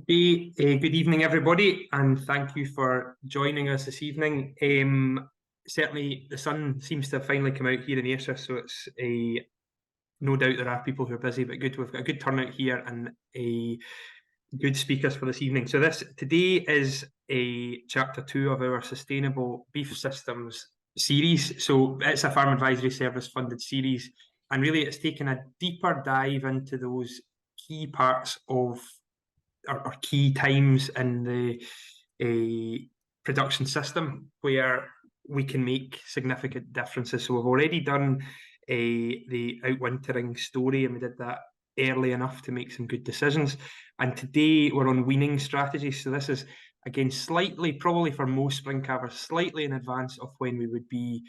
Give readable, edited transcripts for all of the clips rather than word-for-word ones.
Okay, good evening, everybody, and thank you for joining us this evening. Certainly, the sun seems to have finally come out here in Ayrshire, so it's no doubt there are people who are busy, but good. We've got a good turnout here and a good speakers for this evening. So today is a chapter 2 of our Sustainable Beef Systems series. So it's a Farm Advisory Service funded series, and really it's taken a deeper dive into those key parts of or key times in the production system where we can make significant differences. So we've already done the outwintering story, and we did that early enough to make some good decisions. And today we're on weaning strategies. So this is, again, slightly, probably for most spring calvers, slightly in advance of when we would be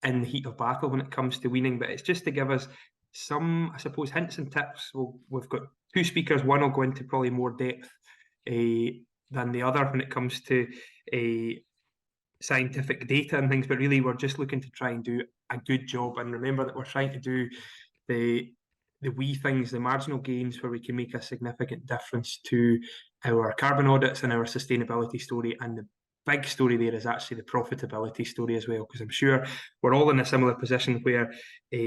in the heat of battle when it comes to weaning. But it's just to give us some, I suppose, hints and tips. We've got two speakers. One will go into probably more depth than the other when it comes to scientific data and things, but really we're just looking to try and do a good job. And remember that we're trying to do the wee things, the marginal gains, where we can make a significant difference to our carbon audits and our sustainability story. And the big story there is actually the profitability story as well, because I'm sure we're all in a similar position where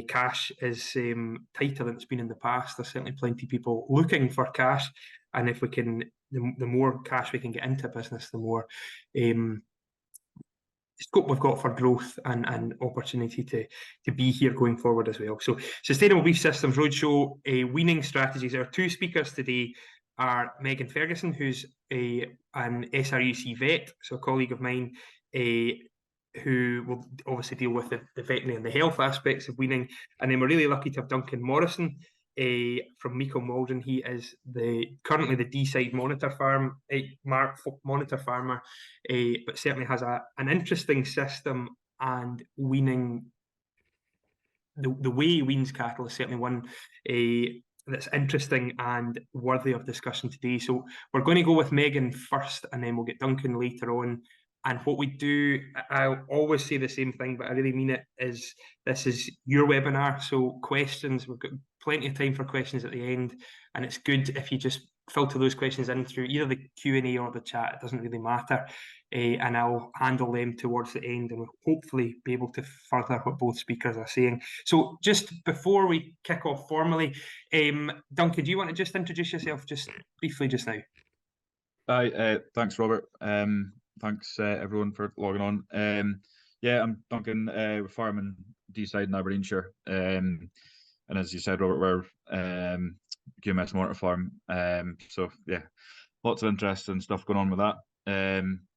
cash is tighter than it's been in the past. There's certainly plenty of people looking for cash, and if we can, the more cash we can get into business, the more scope we've got for growth and opportunity to be here going forward as well. So Sustainable Beef Systems Roadshow, weaning strategies. Our two speakers today are Megan Fergusson, who's an SRUC vet, so a colleague of mine, who will obviously deal with the veterinary and the health aspects of weaning. And then we're really lucky to have Duncan Morrison from Meikle Maldron. He is currently the Deeside monitor farmer, but certainly has an interesting system, and weaning, the way he weans cattle is certainly one that's interesting and worthy of discussion today. So we're going to go with Megan first, and then we'll get Duncan later on. And what we do, I'll always say the same thing, but I really mean it, is this is your webinar. So questions, we've got plenty of time for questions at the end, and it's good if you just filter those questions in through either the Q&A or the chat. It doesn't really matter, and I'll handle them towards the end, and we'll hopefully be able to further what both speakers are saying. So just before we kick off formally, Duncan, do you want to just introduce yourself just briefly just now? Hi, thanks, Robert. Thanks, everyone, for logging on. Yeah, I'm Duncan. We're farming Deeside in Aberdeenshire. And as you said, Robert, we're QMS mortar farm. So, yeah, lots of interesting stuff going on with that.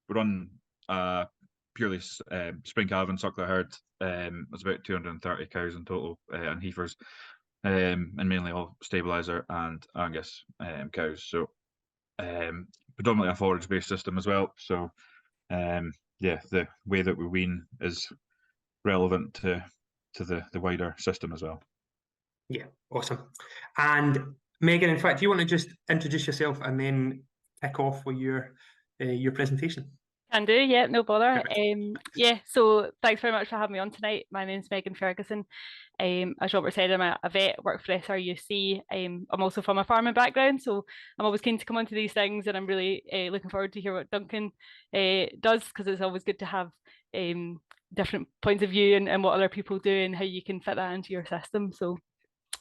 We run purely spring calf and suckler herd. It's about 230 cows in total, and heifers, and mainly all stabilizer and Angus cows. So, predominantly a forage-based system as well. So, yeah, the way that we wean is relevant to the wider system as well. Yeah, awesome. And Megan, in fact, do you want to just introduce yourself and then kick off with your presentation? Can do, yeah, no bother. Yeah, so thanks very much for having me on tonight. My name's Megan Fergusson. As Robert said, I'm a vet, work for SRUC. I'm also from a farming background, so I'm always keen to come onto these things, and I'm really looking forward to hear what Duncan does, because it's always good to have different points of view and what other people do and how you can fit that into your system. So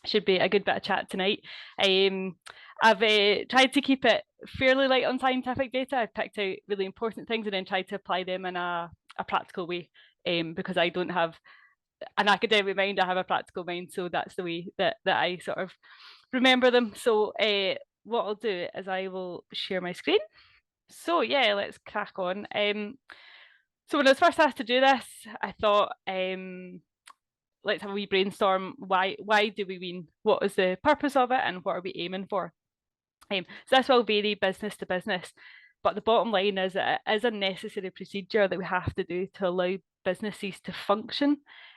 should be a good bit of chat tonight. I've tried to keep it fairly light on scientific data. I've picked out really important things and then tried to apply them in a practical way, because I don't have an academic mind, I have a practical mind, so that's the way that I sort of remember them. So what I'll do is I will share my screen. So yeah, let's crack on. So when I was first asked to do this, I thought, let's have a wee brainstorm. Why do we wean? What is the purpose of it, and what are we aiming for? So this will vary business to business, but the bottom line is that it is a necessary procedure that we have to do to allow businesses to function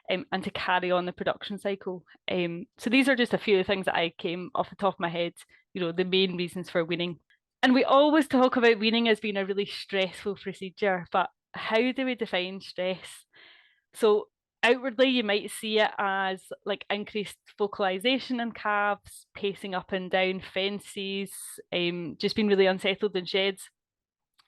and to carry on the production cycle. So these are just a few of the things that I came off the top of my head, the main reasons for weaning. And we always talk about weaning as being a really stressful procedure, but how do we define stress? So outwardly, you might see it as like increased vocalization in calves, pacing up and down fences, just being really unsettled in sheds.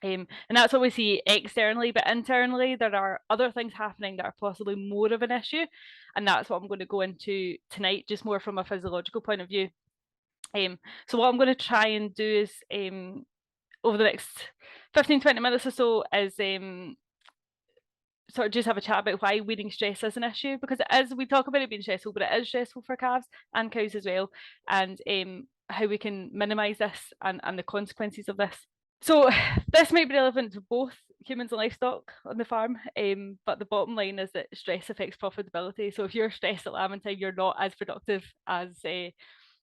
And that's what we see externally, but internally there are other things happening that are possibly more of an issue, and that's what I'm going to go into tonight, just more from a physiological point of view. So what I'm going to try and do is over the next 15-20 minutes or so is sort of just have a chat about why weaning stress is an issue, because it is, we talk about it being stressful, but it is stressful for calves and cows as well, and how we can minimise this and the consequences of this. So this might be relevant to both humans and livestock on the farm, but the bottom line is that stress affects profitability. So if you're stressed at lambing time, you're not as productive as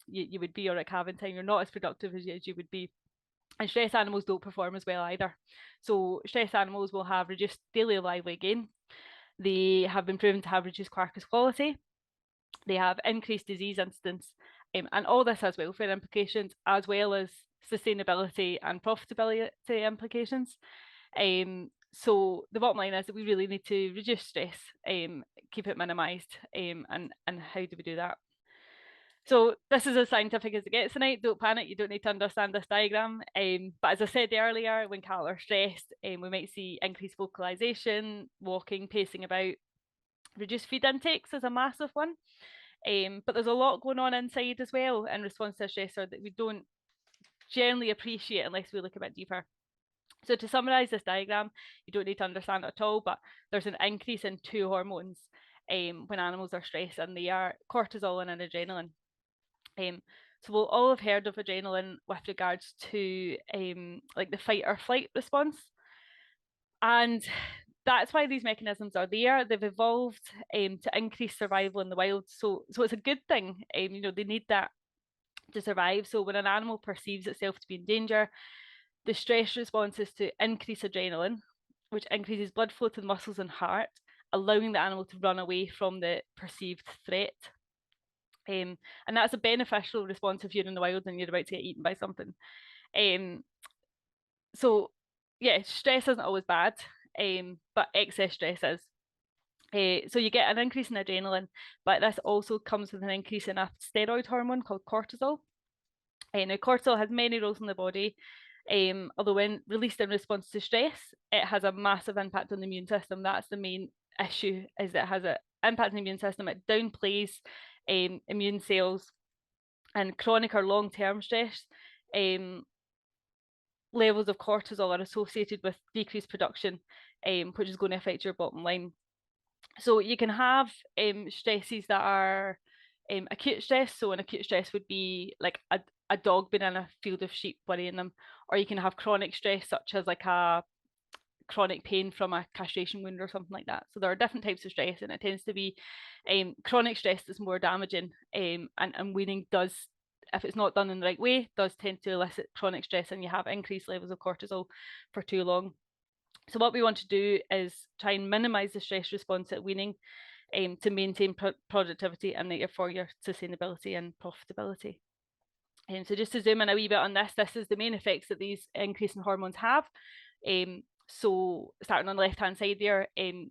you would be, or at calving time, you're not as productive as you would be. And stress animals don't perform as well either. So stress animals will have reduced daily lively gain. They have been proven to have reduced carcass quality. They have increased disease incidence, and all this has welfare implications as well as sustainability and profitability implications. So the bottom line is that we really need to reduce stress, keep it minimised, and how do we do that? So this is as scientific as it gets tonight. Don't panic, you don't need to understand this diagram. But as I said earlier, when cattle are stressed, we might see increased vocalization, walking, pacing about. Reduced feed intakes is a massive one. But there's a lot going on inside as well in response to a stressor that we don't generally appreciate unless we look a bit deeper. So to summarise this diagram, you don't need to understand it at all, but there's an increase in two hormones when animals are stressed, and they are cortisol and adrenaline. So we'll all have heard of adrenaline with regards to like the fight or flight response, and that's why these mechanisms are there. They've evolved to increase survival in the wild, so it's a good thing. You know, they need that to survive. So when an animal perceives itself to be in danger, the stress response is to increase adrenaline, which increases blood flow to the muscles and heart, allowing the animal to run away from the perceived threat. And that's a beneficial response if you're in the wild and you're about to get eaten by something. So yeah, stress isn't always bad, but excess stress is. So you get an increase in adrenaline, but this also comes with an increase in a steroid hormone called cortisol. Now cortisol has many roles in the body, although when released in response to stress, it has a massive impact on the immune system. That's the main issue, is that it has an impact on the immune system. It downplays immune cells, and chronic or long-term stress, levels of cortisol are associated with decreased production, which is going to affect your bottom line. So you can have stresses that are acute stress. So an acute stress would be like a dog being in a field of sheep worrying them, or you can have chronic stress such as like a chronic pain from a castration wound or something like that. So there are different types of stress, and it tends to be chronic stress that's more damaging, and weaning does, if it's not done in the right way, does tend to elicit chronic stress, and you have increased levels of cortisol for too long. So what we want to do is try and minimise the stress response at weaning, to maintain productivity and therefore your sustainability and profitability. So just to zoom in a wee bit on this, this is the main effects that these increasing hormones have. So starting on the left-hand side there, it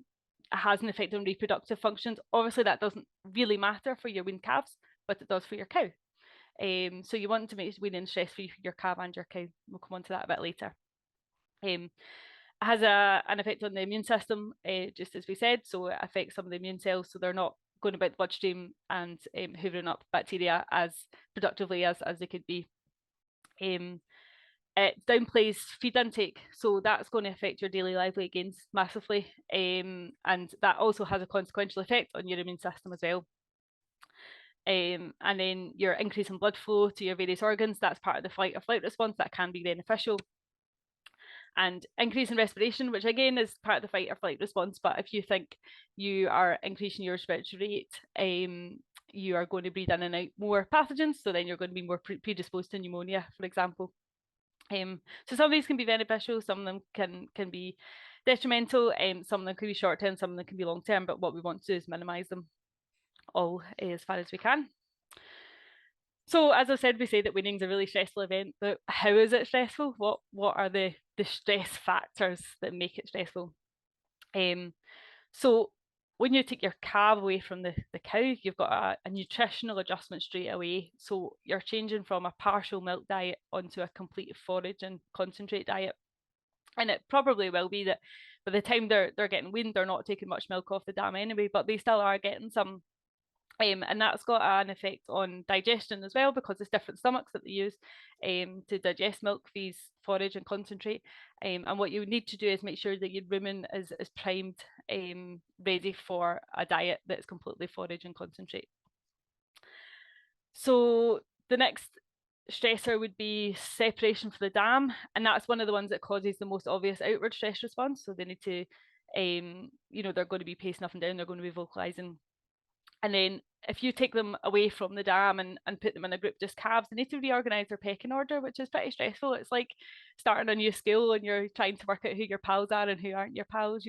has an effect on reproductive functions. Obviously, that doesn't really matter for your weaned calves, but it does for your cow. So you want to make weaning stress-free for your calf and your cow. We'll come on to that a bit later. It has an effect on the immune system, just as we said. So it affects some of the immune cells, so they're not going about the bloodstream and hoovering up bacteria as productively as they could be. It downplays feed intake, so that's going to affect your daily lively gains massively, and that also has a consequential effect on your immune system as well. And then your increase in blood flow to your various organs, that's part of the fight or flight response, that can be beneficial. And increase in respiration, which again is part of the fight or flight response, but if you think you are increasing your respiratory rate, you are going to breathe in and out more pathogens, so then you're going to be more predisposed to pneumonia, for example. So some of these can be beneficial, some of them can be detrimental, some of them can be short term, some of them can be long term, but what we want to do is minimise them all as far as we can. So as I said, we say that weaning is a really stressful event, but how is it stressful? What are the stress factors that make it stressful? So when you take your calf away from the cow, you've got a nutritional adjustment straight away. So you're changing from a partial milk diet onto a complete forage and concentrate diet. And it probably will be that by the time they're getting weaned, they're not taking much milk off the dam anyway, but they still are getting some. And that's got an effect on digestion as well, because it's different stomachs that they use to digest milk, fees, forage and concentrate. And what you need to do is make sure that your rumen is primed, ready for a diet that's completely forage and concentrate. So the next stressor would be separation for the dam, and that's one of the ones that causes the most obvious outward stress response. So they need to, they're going to be pacing up and down, they're going to be vocalizing. And then if you take them away from the dam and put them in a group, just calves, they need to reorganize their pecking order, which is pretty stressful. It's like starting a new school and you're trying to work out who your pals are and who aren't your pals.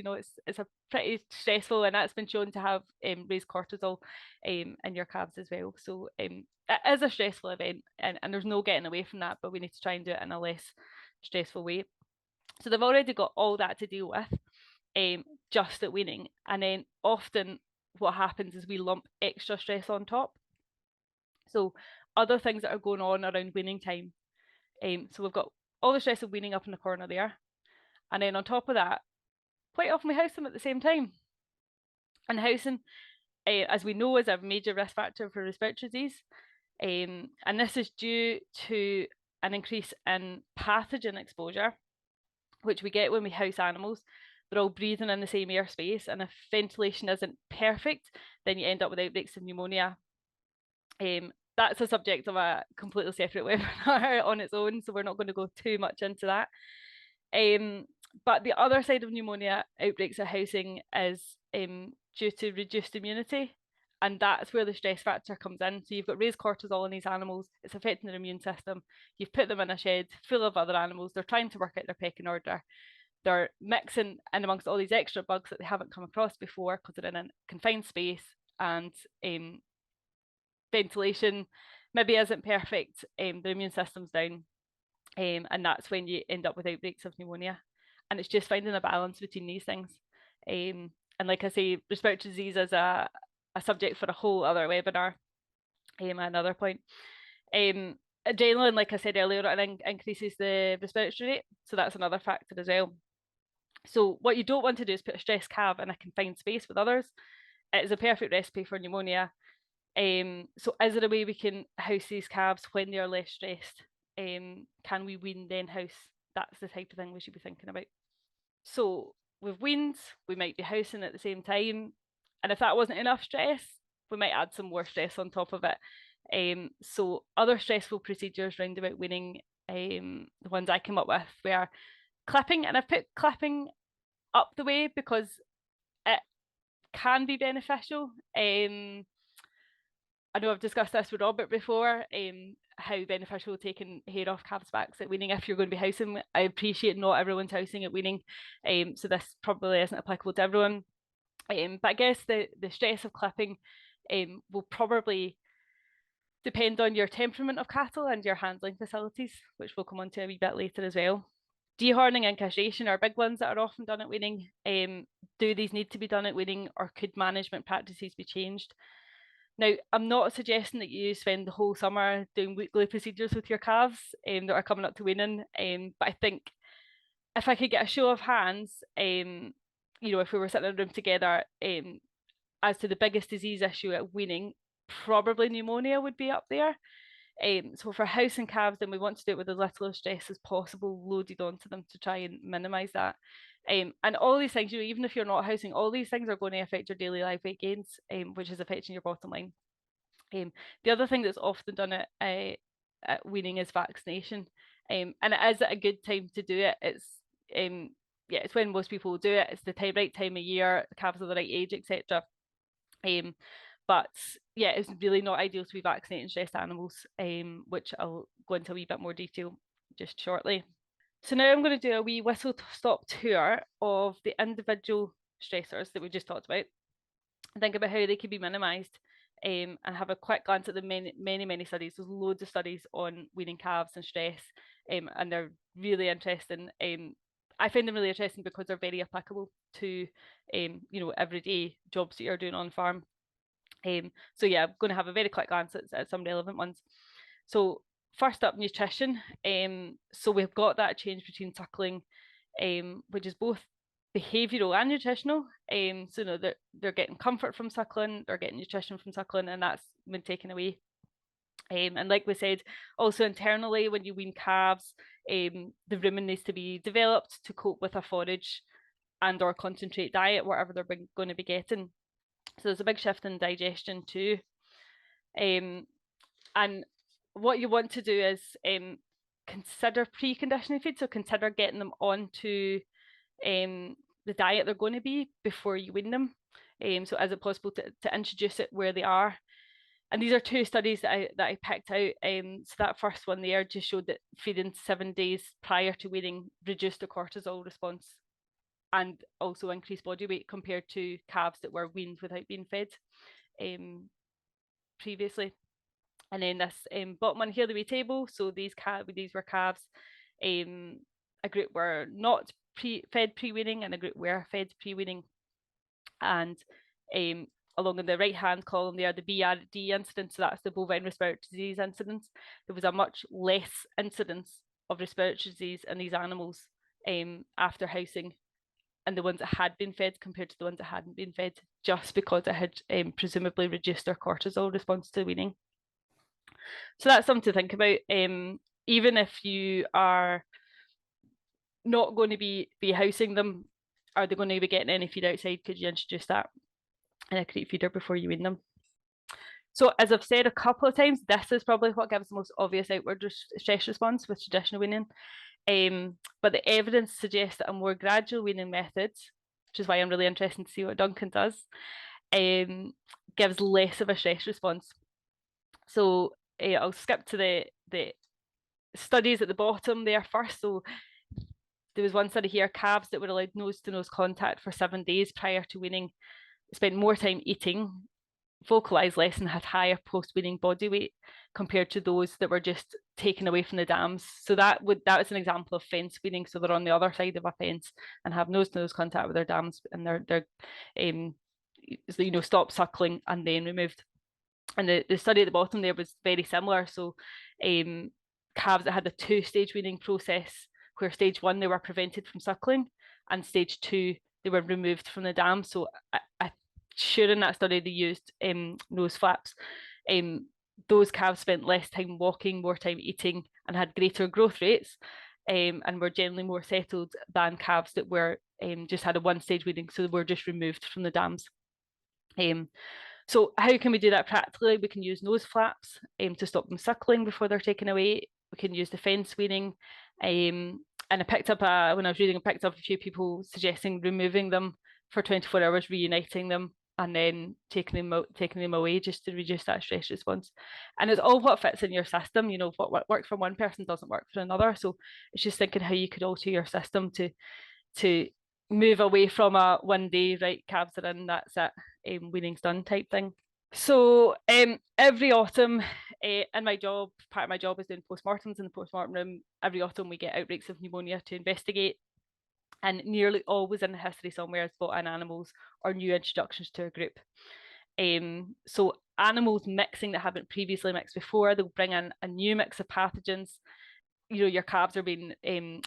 It's a pretty stressful, and that's been shown to have raised cortisol in your calves as well. So it is a stressful event, and there's no getting away from that, but we need to try and do it in a less stressful way. So they've already got all that to deal with just at weaning, and then often what happens is we lump extra stress on top. So other things that are going on around weaning time. So we've got all the stress of weaning up in the corner there. And then on top of that, quite often we house them at the same time. And housing, as we know, is a major risk factor for respiratory disease. And this is due to an increase in pathogen exposure, which we get when we house animals. They're all breathing in the same airspace, and if ventilation isn't perfect, then you end up with outbreaks of pneumonia. That's a subject of a completely separate webinar on its own, so we're not going to go too much into that. But the other side of pneumonia outbreaks at housing is due to reduced immunity, and that's where the stress factor comes in. So you've got raised cortisol in these animals, it's affecting their immune system. You've put them in a shed full of other animals, they're trying to work out their pecking order. They're mixing in amongst all these extra bugs that they haven't come across before because they're in a confined space, and ventilation maybe isn't perfect, the immune system's down, and that's when you end up with outbreaks of pneumonia. And it's just finding a balance between these things. And like I say, respiratory disease is a subject for a whole other webinar, another point. Adrenaline, like I said earlier, it increases the respiratory rate, so that's another factor as well. So what you don't want to do is put a stressed calf in a confined space with others. It is a perfect recipe for pneumonia. So is there a way we can house these calves when they are less stressed? Can we wean then house? That's the type of thing we should be thinking about. So with weans, we might be housing at the same time. And if that wasn't enough stress, we might add some more stress on top of it. So other stressful procedures round about weaning, the ones I came up with were clipping, and I've put clipping up the way because it can be beneficial. I know I've discussed this with Robert before, how beneficial taking hair off calves' backs at weaning if you're going to be housing. I appreciate not everyone's housing at weaning, so this probably isn't applicable to everyone. But I guess the stress of clipping will probably depend on your temperament of cattle and your handling facilities, which we'll come on to a wee bit later as well. Dehorning and castration are big ones that are often done at weaning. Do these need to be done at weaning, or could management practices be changed? Now, I'm not suggesting that you spend the whole summer doing weekly procedures with your calves that are coming up to weaning, but I think if I could get a show of hands, if we were sitting in a room together, as to the biggest disease issue at weaning, probably pneumonia would be up there. So for housing calves, then we want to do it with as little stress as possible loaded onto them to try and minimise that. And all these things, even if you're not housing, all these things are going to affect your daily live weight gains, which is affecting your bottom line. The other thing that's often done at weaning is vaccination, and it is a good time to do it. It's when most people do it. It's the right time of year, the calves are the right age, etc. But yeah, it's really not ideal to be vaccinating stressed animals, which I'll go into a wee bit more detail just shortly. So now I'm going to do a wee whistle-stop tour of the individual stressors that we just talked about, and think about how they can be minimised, and have a quick glance at the many studies. There's loads of studies on weaning calves and stress, and they're really interesting. I find them really interesting because they're very applicable to everyday jobs that you're doing on farm. So yeah, I'm going to have a very quick glance at some relevant ones. So first up, nutrition. So we've got that change between suckling, which is both behavioural and nutritional. So they're getting comfort from suckling, they're getting nutrition from suckling, and that's been taken away. And like we said, also internally, when you wean calves, the rumen needs to be developed to cope with a forage and or concentrate diet, whatever they're going to be getting. So there's a big shift in digestion too. And what you want to do is consider preconditioning feed. So consider getting them onto the diet they're going to be before you wean them. So is it possible to introduce it where they are? And these are two studies that I picked out. So that first one there just showed that feeding 7 days prior to weaning reduced the cortisol response and also increased body weight compared to calves that were weaned without being fed previously. And then this bottom one here, the wee table. So these were calves. A group were not fed pre-weaning and a group were fed pre-weaning. And along in the right hand column there, the BRD incidence, so that's the bovine respiratory disease incidence, there was a much less incidence of respiratory disease in these animals after housing, and the ones that had been fed compared to the ones that hadn't been fed, just because it had presumably reduced their cortisol response to weaning. So that's something to think about. Even if you are not going to be housing them, are they going to be getting any feed outside? Could you introduce that in a crate feeder before you wean them? So as I've said a couple of times, this is probably what gives the most obvious outward stress response with traditional weaning. But the evidence suggests that a more gradual weaning method, which is why I'm really interested to see what Duncan does, gives less of a stress response. So I'll skip to the studies at the bottom there first. So there was one study here, calves that were allowed nose-to-nose contact for 7 days prior to weaning spent more time eating, vocalised less, and had higher post-weaning body weight compared to those that were just taken away from the dams. So that was an example of fence weaning. So they're on the other side of a fence and have nose-to-nose contact with their dams, and they're stop suckling and then removed. And the study at the bottom there was very similar. So calves that had the 2-stage weaning process, where stage 1 they were prevented from suckling, and stage 2 they were removed from the dam. So I'm sure in that study they used nose flaps. Those calves spent less time walking, more time eating, and had greater growth rates, and were generally more settled than calves that were just had a 1-stage weaning, so they were just removed from the dams. So how can we do that practically? We can use nose flaps to stop them suckling before they're taken away. We can use the fence weaning. And I picked up when I was reading, I picked up a few people suggesting removing them for 24 hours, reuniting them, and then taking them away just to reduce that stress response. And it's all what fits in your system. What works for one person doesn't work for another. So it's just thinking how you could alter your system to move away from a 1 day, right, calves are in, that's it, weaning's done type thing. So every autumn in my job, part of my job is doing postmortems in the postmortem room. Every autumn we get outbreaks of pneumonia to investigate, and nearly always in the history somewhere is bought-in animals or new introductions to a group. So animals mixing that haven't previously mixed before, they'll bring in a new mix of pathogens. Your calves are being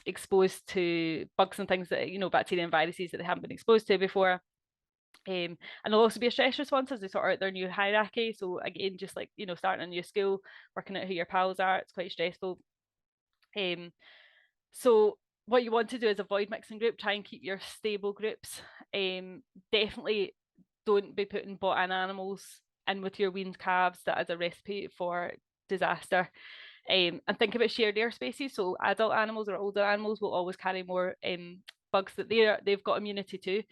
exposed to bugs and things that, bacteria and viruses that they haven't been exposed to before. And there'll also be a stress response as they sort out their new hierarchy. So again, just like, starting a new school, working out who your pals are, it's quite stressful. So what you want to do is avoid mixing group, try and keep your stable groups. Definitely don't be putting bought-in animals in with your weaned calves. That is a recipe for disaster. And think about shared air spaces. So adult animals or older animals will always carry more bugs that they've got immunity to,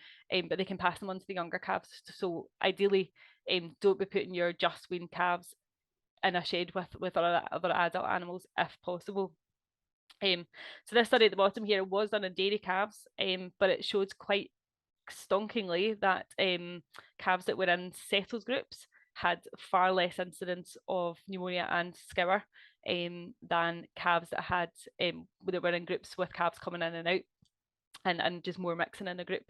but they can pass them on to the younger calves. So ideally, don't be putting your just weaned calves in a shed with other adult animals if possible. So this study at the bottom here was done on dairy calves, but it showed quite stonkingly that calves that were in settled groups had far less incidence of pneumonia and scour than calves that were in groups with calves coming in and out. and just more mixing in a group.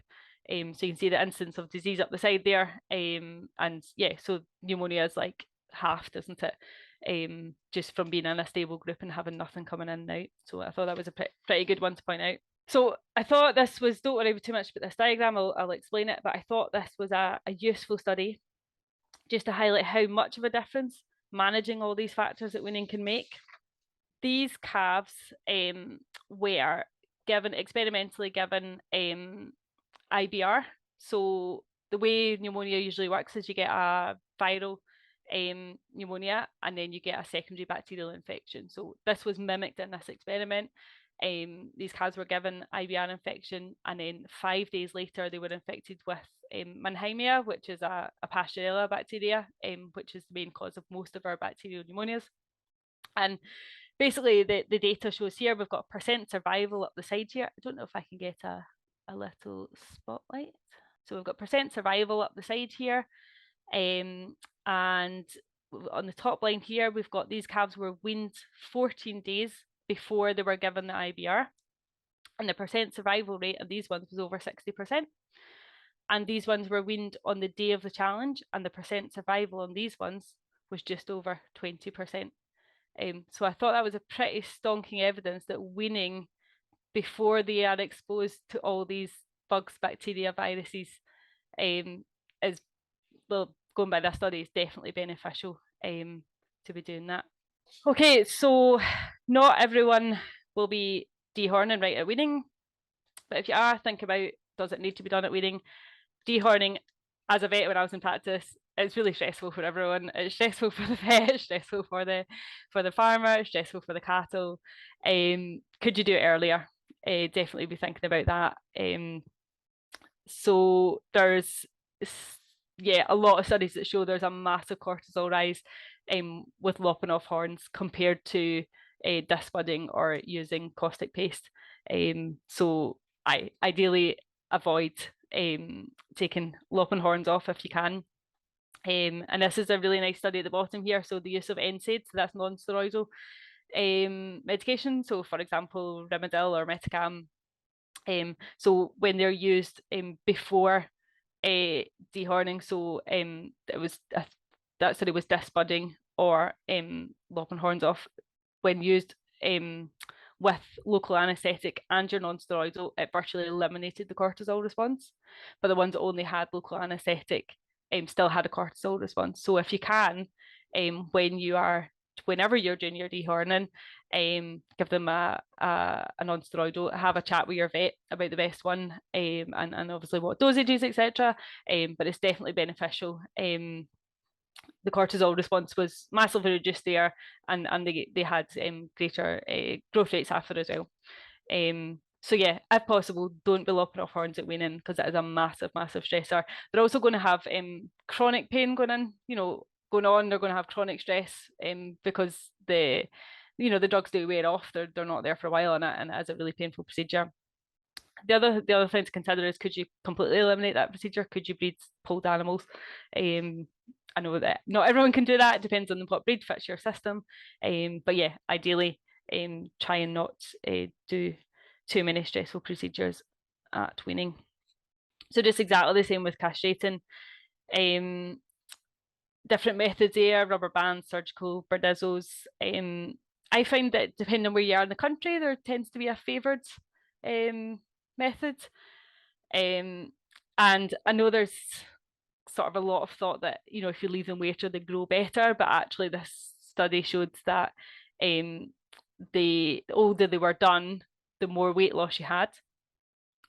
So you can see the incidence of disease up the side there, and yeah, so pneumonia is like halved, isn't it? Just from being in a stable group and having nothing coming in now. So I thought that was a pretty good one to point out. So I thought this was, don't worry too much about this diagram, I'll explain it, but I thought this was a useful study just to highlight how much of a difference managing all these factors that weaning can make. These calves were experimentally given IBR. So the way pneumonia usually works is you get a viral pneumonia and then you get a secondary bacterial infection. So this was mimicked in this experiment. These calves were given IBR infection, and then 5 days later they were infected with Mannheimia, which is a Pasteurella bacteria, which is the main cause of most of our bacterial pneumonias. And basically the data shows here, we've got percent survival up the side here. I don't know if I can get a little spotlight. So we've got percent survival up the side here. And on the top line here, we've got these calves were weaned 14 days before they were given the IBR. And the percent survival rate of these ones was over 60%. And these ones were weaned on the day of the challenge, and the percent survival on these ones was just over 20%. So I thought that was a pretty stonking evidence that weaning before they are exposed to all these bugs, bacteria, viruses is, well, going by this study, is definitely beneficial to be doing that. Okay, so not everyone will be dehorning right at weaning, but if you are, think about, does it need to be done at weaning? Dehorning, as a vet when I was in practice, it's really stressful for everyone. It's stressful for the vet, it's stressful for the farmer, it's stressful for the cattle. Could you do it earlier? Definitely be thinking about that. So there's a lot of studies that show there's a massive cortisol rise with lopping off horns compared to disbudding or using caustic paste. So I ideally avoid taking lopping horns off if you can. And this is a really nice study at the bottom here. So the use of NSAIDs, so that's non-steroidal medication. So for example, Rimadyl or Metacam. So when they're used before dehorning, so it was that study was disbudding or lopping horns off. When used with local anaesthetic and your non-steroidal, it virtually eliminated the cortisol response. But the ones that only had local anaesthetic still had a cortisol response. So if you can, whenever you're doing your dehorning, give them a non-steroidal, have a chat with your vet about the best one, and obviously what dosages, etc. But it's definitely beneficial. The cortisol response was massively reduced there, and they had greater growth rates after as well. So yeah, if possible, don't be lopping off horns at weaning, because it is a massive stressor. They're also going to have chronic pain going on. They're going to have chronic stress because the drugs do wear off. They're not there for a while, and it is a really painful procedure. The other thing to consider is, could you completely eliminate that procedure? Could you breed pulled animals? I know that not everyone can do that. It depends on what breed fits your system. But yeah, ideally, try and not do too many stressful procedures at weaning. So just exactly the same with castrating. Different methods there: rubber bands, surgical, Burdizzo's. I find that depending on where you are in the country, there tends to be a favoured method. And I know there's sort of a lot of thought that, if you leave them later, they grow better, but actually this study showed that the older they were done, the more weight loss you had.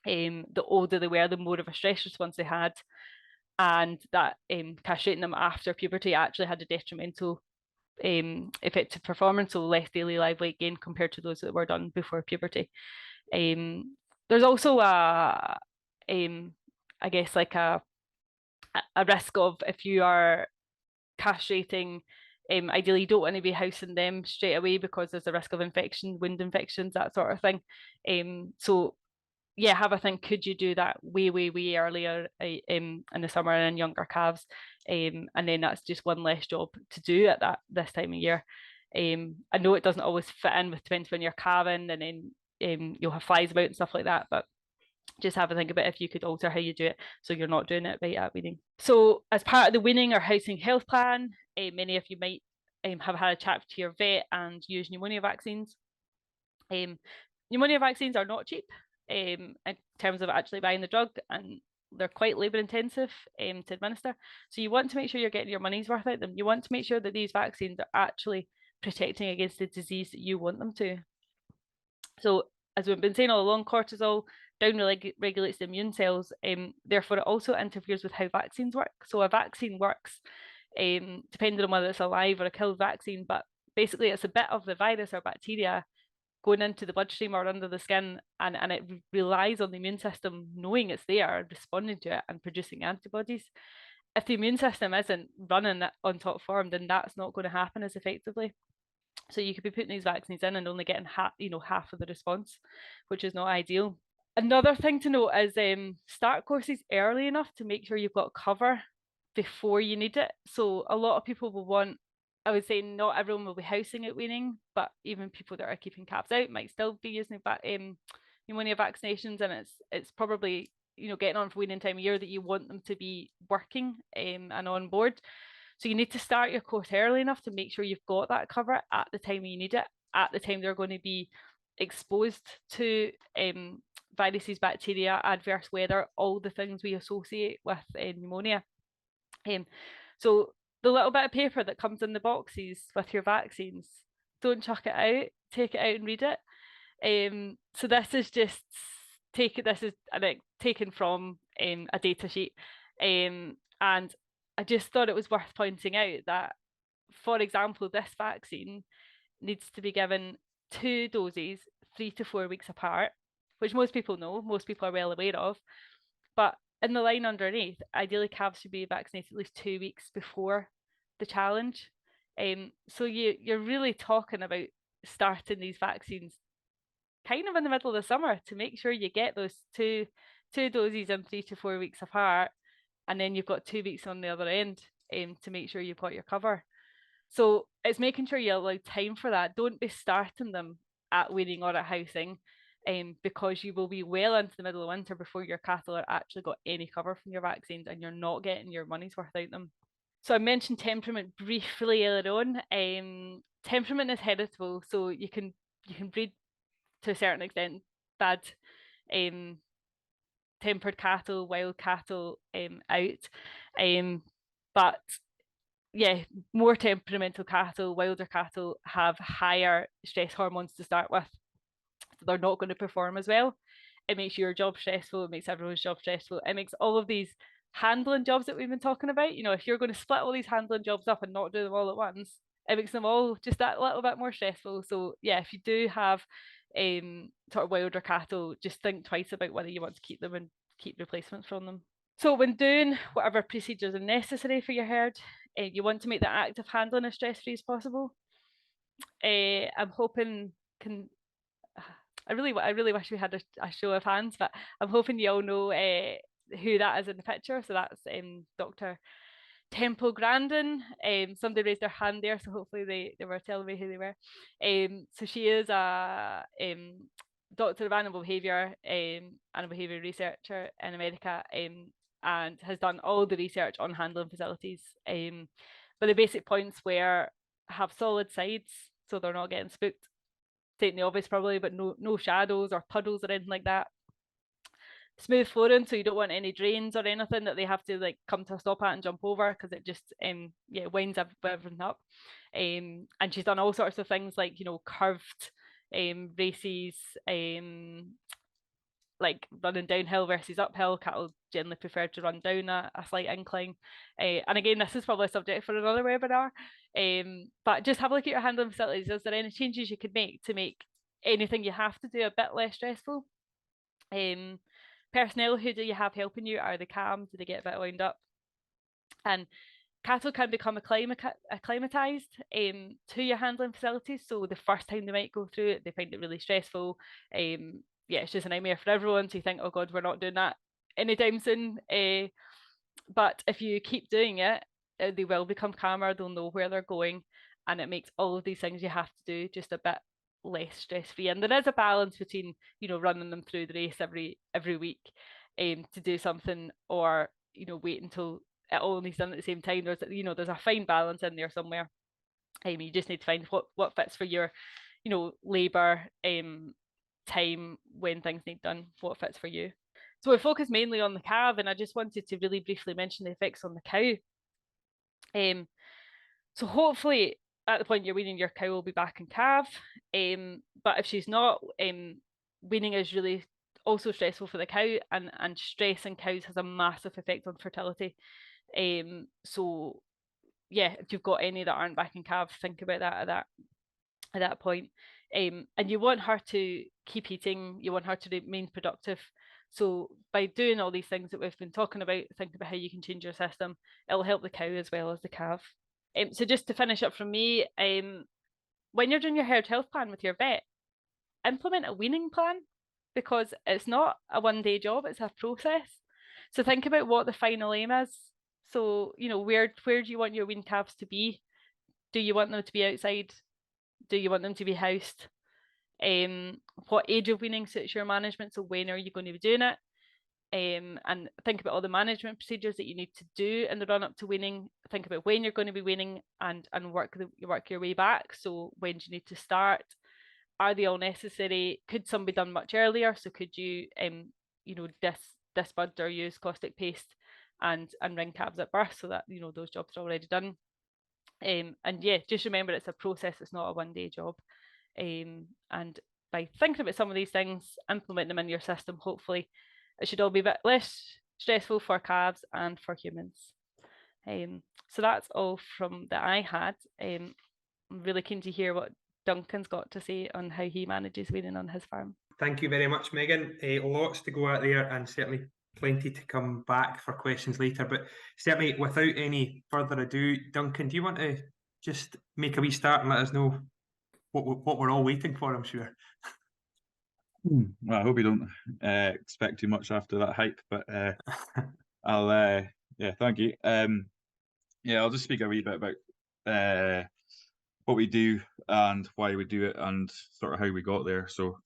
The older they were, the more of a stress response they had, and that castrating them after puberty actually had a detrimental effect to performance, so less daily live weight gain compared to those that were done before puberty. There's also I guess like a risk of, if you are castrating, ideally you don't want to be housing them straight away, because there's a risk of infection, wound infections, that sort of thing. So yeah, have a think, could you do that way earlier in the summer and in younger calves, and then that's just one less job to do at this time of year. I know it doesn't always fit in with, depends when you're calving, and then you'll have flies about and stuff like that, but just have a think about if you could alter how you do it so you're not doing it right at weaning. So as part of the weaning or housing health plan, many of you might have had a chat to your vet and use pneumonia vaccines. Pneumonia vaccines are not cheap in terms of actually buying the drug, and they're quite labour intensive to administer. So you want to make sure you're getting your money's worth out of them. You want to make sure that these vaccines are actually protecting against the disease that you want them to. So as we've been saying all along, cortisol down-regulates the immune cells, therefore it also interferes with how vaccines work. So a vaccine works depending on whether it's a live or a killed vaccine, but basically it's a bit of the virus or bacteria going into the bloodstream or under the skin, and it relies on the immune system knowing it's there, responding to it and producing antibodies. If the immune system isn't running on top form, then that's not going to happen as effectively. So you could be putting these vaccines in and only getting half of the response, which is not ideal. Another thing to note is start courses early enough to make sure you've got cover before you need it. So a lot of people will want, I would say not everyone will be housing at weaning, but even people that are keeping calves out might still be using pneumonia vaccinations, and it's probably getting on for weaning time of year that you want them to be working and on board. So you need to start your course early enough to make sure you've got that cover at the time you need it, at the time they're going to be exposed to viruses, bacteria, adverse weather, all the things we associate with pneumonia. So the little bit of paper that comes in the boxes with your vaccines, don't chuck it out, take it out and read it. So this is just taken from a data sheet, and I just thought it was worth pointing out that, for example, this vaccine needs to be given 2 doses 3 to 4 weeks apart, which most people know, most people are well aware of. But in the line underneath, ideally calves should be vaccinated at least 2 weeks before the challenge. So you're really talking about starting these vaccines kind of in the middle of the summer to make sure you get those two doses in 3 to 4 weeks apart, and then you've got 2 weeks on the other end to make sure you've got your cover. So it's making sure you allow time for that. Don't be starting them at weaning or at housing, because you will be well into the middle of winter before your cattle are actually got any cover from your vaccines, and you're not getting your money's worth out of them. So I mentioned temperament briefly earlier on. Temperament is heritable, so you can breed to a certain extent bad tempered cattle, wild cattle out, but yeah, more temperamental cattle, wilder cattle have higher stress hormones to start with, so they're not going to perform as well. It makes your job stressful, it makes everyone's job stressful, it makes all of these handling jobs that we've been talking about, if you're going to split all these handling jobs up and not do them all at once, it makes them all just that little bit more stressful. So yeah, if you do have sort of wilder cattle, just think twice about whether you want to keep them and keep replacements from them. So when doing whatever procedures are necessary for your herd, you want to make the active handling as stress-free as possible. I'm hoping I really wish we had a show of hands, but I'm hoping you all know who that is in the picture. So that's Dr. Temple Grandin. Somebody raised their hand there, so hopefully they were telling me who they were. So she is a doctor of animal behaviour researcher in America, and has done all the research on handling facilities. But the basic points were have solid sides, so they're not getting spooked. Stating the obvious probably, but no shadows or puddles or anything like that. Smooth flooring, so you don't want any drains or anything that they have to like come to a stop at and jump over, because it just winds everything up. And she's done all sorts of things like curved races, like running downhill versus uphill. Cattle generally prefer to run down a slight incline, and again, this is probably a subject for another webinar, but just have a look at your handling facilities. Is there any changes you could make to make anything you have to do a bit less stressful? Personnel, who do you have helping you? Are they calm? Do they get a bit wound up? And cattle can become acclimatized to your handling facilities. So the first time they might go through it, they find it really stressful. It's just a nightmare for everyone. So you think, oh God, we're not doing that anytime soon. But if you keep doing it, they will become calmer. They'll know where they're going, and it makes all of these things you have to do just a bit less stress-free. And there is a balance between, you know, running them through the race every week to do something, or, you know, wait until it all needs done at the same time. There's, you know, there's a fine balance in there somewhere. You just need to find what fits for your, you know, labour time when things need done, what fits for you. So we focus mainly on the calf, and I just wanted to really briefly mention the effects on the cow. So hopefully at the point you're weaning, your cow will be back in calf. But if she's not, weaning is really also stressful for the cow, and stress in cows has a massive effect on fertility. So yeah, if you've got any that aren't back in calf, think about that at that point. And you want her to keep eating, you want her to remain productive. So by doing all these things that we've been talking about, think about how you can change your system. It'll help the cow as well as the calf. So just to finish up from me, when you're doing your herd health plan with your vet, implement a weaning plan, because it's not a one-day job, it's a process. So think about what the final aim is. So, you know, where do you want your weaned calves to be? Do you want them to be outside? Do you want them to be housed? What age of weaning suits your management? So when are you going to be doing it? And think about all the management procedures that you need to do in the run up to weaning. Think about when you're going to be weaning, and work your way back. So when do you need to start? Are they all necessary? Could some be done much earlier? So could you, you know, disbud or use caustic paste and ring calves at birth, so that, you know, those jobs are already done. And yeah, just remember it's a process, it's not a one-day job. And by thinking about some of these things, implement them in your system, hopefully it should all be a bit less stressful for calves and for humans. So that's all from that I had. I'm really keen to hear what Duncan's got to say on how he manages weaning on his farm. Thank you very much, Megan. Lots to go out there, and certainly plenty to come back for questions later. But certainly, without any further ado, Duncan, do you want to just make a wee start and let us know what we're all waiting for? I'm sure. Well, I hope you don't expect too much after that hype, but I'll yeah, thank you. Yeah, I'll just speak a wee bit about what we do and why we do it, and sort of how we got there. So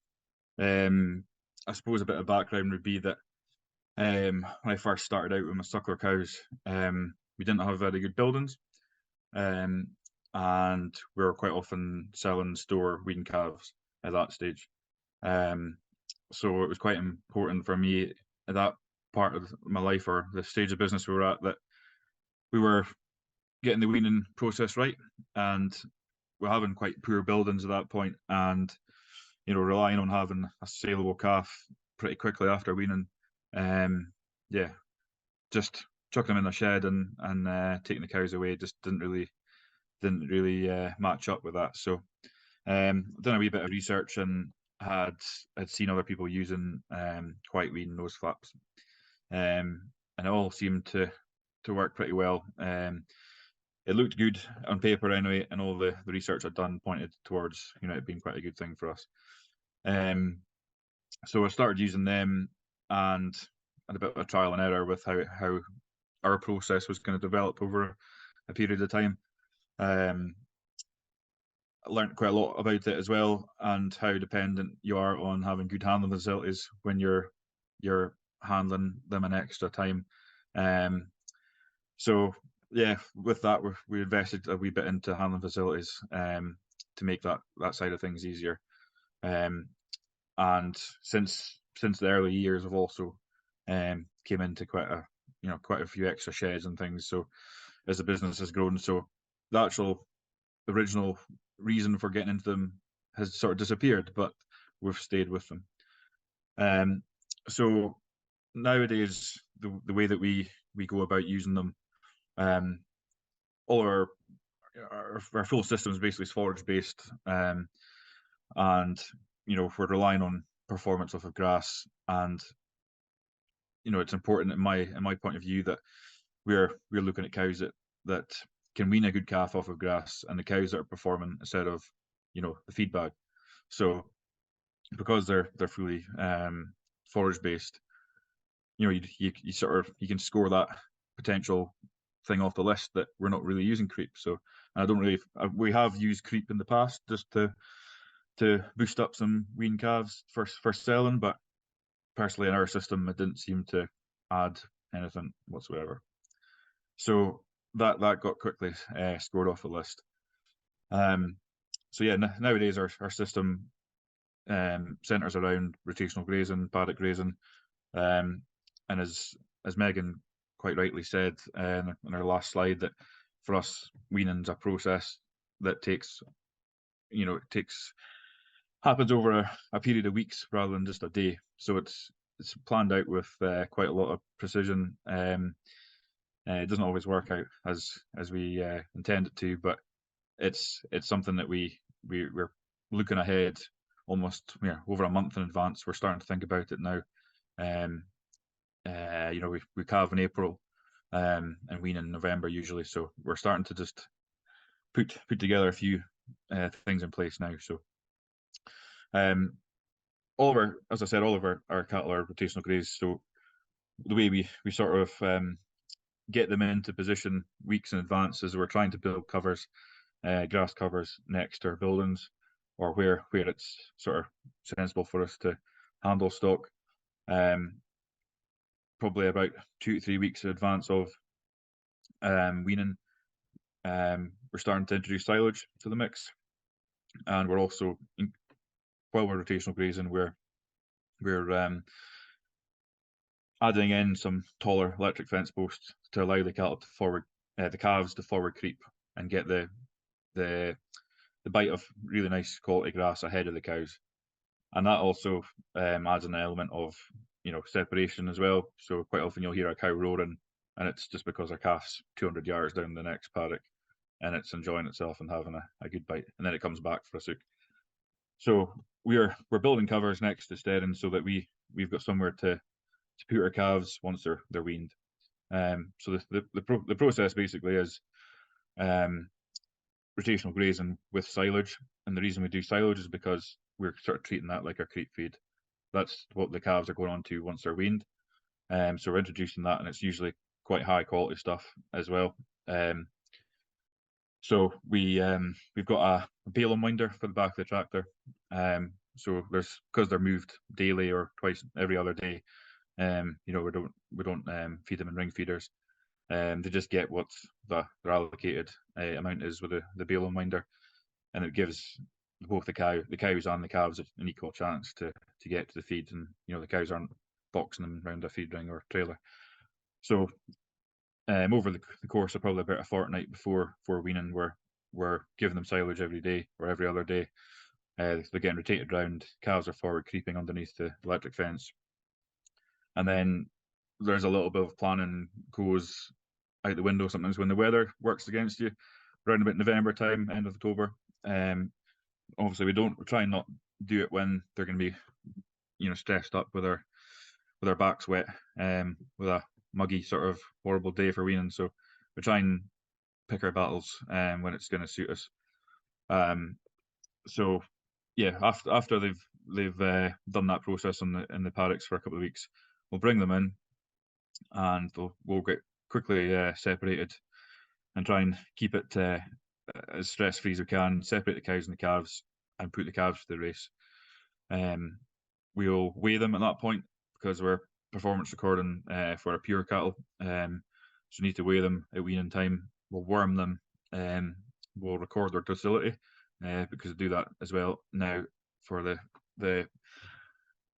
I suppose a bit of background would be that when I first started out with my suckler cows, we didn't have very good buildings, and we were quite often selling store weaning calves at that stage. So it was quite important for me at that part of my life, or the stage of business we were at, that we were getting the weaning process right, and we're having quite poor buildings at that point, and, you know, relying on having a saleable calf pretty quickly after weaning. Yeah, just chucking them in the shed and taking the cows away just didn't really match up with that. So done a wee bit of research and had seen other people using white wean nose flaps, and it all seemed to work pretty well. It looked good on paper anyway, and all the research I'd done pointed towards, you know, it being quite a good thing for us. So I started using them, and had a bit of a trial and error with how our process was going to develop over a period of time. I learned quite a lot about it as well, and how dependent you are on having good handling facilities when you're handling them an extra time. So yeah, with that we invested a wee bit into handling facilities to make that side of things easier. And since the early years, I've also came into quite a few extra sheds and things. So as the business has grown, so the actual original reason for getting into them has sort of disappeared, but we've stayed with them. So nowadays, the way that we go about using them, all our full system is basically forage based, and, you know, we're relying on performance off of grass, and, you know, it's important in my point of view that we're looking at cows that can wean a good calf off of grass, and the cows that are performing instead of, you know, the feed bag. So because they're fully forage based, you know, you can score that potential thing off the list that we're not really using creep. So I don't really, we have used creep in the past just to to boost up some wean calves for selling, but personally in our system it didn't seem to add anything whatsoever. So that got quickly scored off the list. So yeah, nowadays our system centres around rotational grazing, paddock grazing, and as Megan quite rightly said in her last slide, that for us weaning's a process that takes, happens over a period of weeks rather than just a day. So it's planned out with quite a lot of precision. It doesn't always work out as we intend it to, but it's something that we're looking ahead almost over a month in advance. We're starting to think about it now. We calve in April and wean in November usually, so we're starting to just put together a few things in place now. So all of our cattle are rotational graze. So the way we sort of get them into position weeks in advance is we're trying to build covers, grass covers next to our buildings, or where it's sort of sensible for us to handle stock. Probably about 2 to 3 weeks in advance of weaning. We're starting to introduce silage to the mix, and we're also, while we're rotational grazing, we're adding in some taller electric fence posts to allow the cattle to the calves to forward creep and get the bite of really nice quality grass ahead of the cows, and that also adds an element of separation as well. So quite often you'll hear a cow roaring, and it's just because our calf's 200 yards down the next paddock, and it's enjoying itself and having a good bite, and then it comes back for a SRUC. So we're building covers next to steading so that we've got somewhere to put our calves once they're weaned. So the process basically is rotational grazing with silage, and the reason we do silage is because we're sort of treating that like our creep feed. That's what the calves are going on to once they're weaned. So we're introducing that, and it's usually quite high quality stuff as well. So we've got a bale unwinder for the back of the tractor. So because they're moved daily or twice every other day, we don't feed them in ring feeders. They just get what their allocated amount is with the bale unwinder, and it gives both the cows and the calves an equal chance to get to the feed, and the cows aren't boxing them around a feed ring or trailer. So over the course of probably about a fortnight before weaning, we're giving them silage every day or every other day. They're getting rotated round. Calves are forward creeping underneath the electric fence, and then there's a little bit of planning goes out the window sometimes when the weather works against you. Around about November time, end of October. Obviously we try and not do it when they're going to be stressed up with our backs wet, with a muggy sort of horrible day for weaning. So we try and pick our battles when it's going to suit us. So yeah, after they've done that process in the paddocks for a couple of weeks, we'll bring them in, and we'll get quickly separated and try and keep it as stress free as we can. Separate the cows and the calves, and put the calves to the race. We'll weigh them at that point because we're performance recording for our pure cattle, so we need to weigh them at weaning time. We'll worm them, we'll record their docility because we do that as well now for the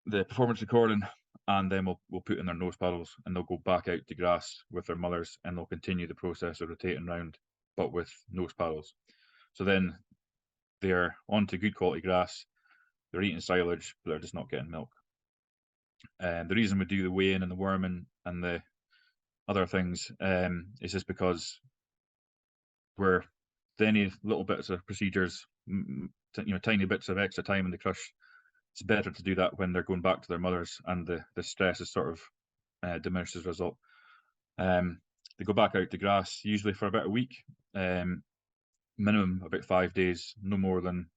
performance recording, and then we'll put in their nose paddles, and they'll go back out to grass with their mothers, and they'll continue the process of rotating round, but with nose paddles. So then they're onto good quality grass. They're eating silage, but they're just not getting milk. The reason we do the weighing and the worming and the other things is just because any little bits of procedures, tiny bits of extra time in the crush, it's better to do that when they're going back to their mothers, and the stress is sort of diminished as a result. They go back out to grass usually for about a week, minimum about 5 days, no more than